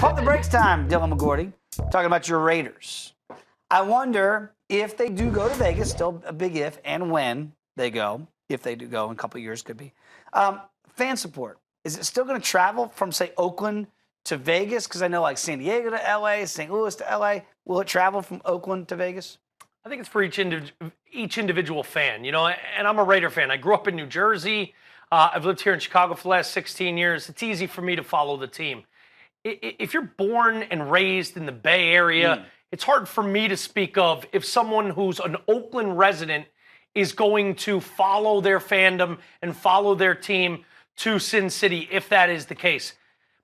Pump the brakes time, Dylan McGordy. Talking about your Raiders. I wonder if they do go to Vegas, still a big if, and when they go, if they do go in a couple of years, could be. Fan support. Is it still going to travel from, say, Oakland to Vegas? Because I know like San Diego to L.A., St. Louis to L.A. Will it travel from Oakland to Vegas? I think it's for each individual fan, and I'm a Raider fan. I grew up in New Jersey. I've lived here in Chicago for the last 16 years. It's easy for me to follow the team. If you're born and raised in the Bay Area, it's hard for me to speak of if someone who's an Oakland resident is going to follow their fandom and follow their team to Sin City, if that is the case.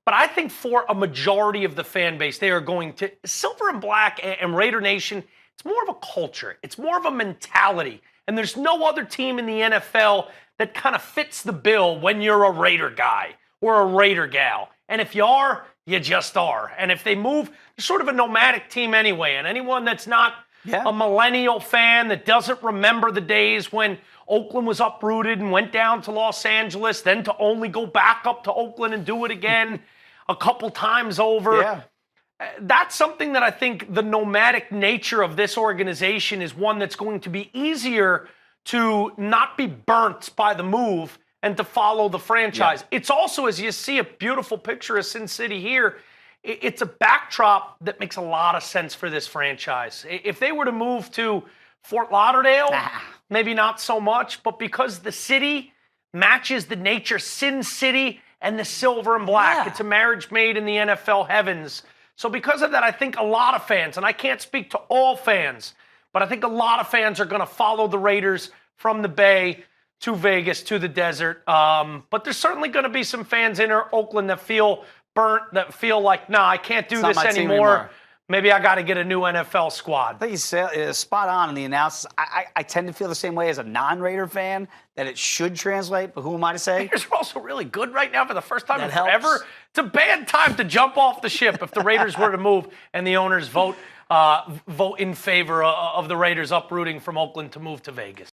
But I think for a majority of the fan base, they are going to Silver and Black and Raider Nation. It's more of a culture. It's more of a mentality. And there's no other team in the NFL that kind of fits the bill when you're a Raider guy or a Raider gal. And if you are, you just are. And if they move, you're sort of a nomadic team anyway. And anyone that's not a millennial fan that doesn't remember the days when Oakland was uprooted and went down to Los Angeles, then to only go back up to Oakland and do it again a couple times over. Yeah. That's something that I think the nomadic nature of this organization is one that's going to be easier to not be burnt by the move and to follow the franchise. Yeah. It's also, as you see a beautiful picture of Sin City here, it's a backdrop that makes a lot of sense for this franchise. If they were to move to Fort Lauderdale, maybe not so much, but because the city matches the nature, Sin City and the Silver and Black, it's a marriage made in the NFL heavens. So because of that, I think a lot of fans, and I can't speak to all fans, but I think a lot of fans are going to follow the Raiders from the Bay to Vegas, to the desert. But there's certainly going to be some fans in Oakland that feel burnt, that feel like, nah, I can't do this anymore. Maybe I got to get a new NFL squad. I think he's spot on in the analysis. I tend to feel the same way as a non-Raider fan, that it should translate, but who am I to say? Raiders are also really good right now for the first time in forever. It's a bad time to jump off the ship if the Raiders were to move and the owners vote in favor of the Raiders uprooting from Oakland to move to Vegas.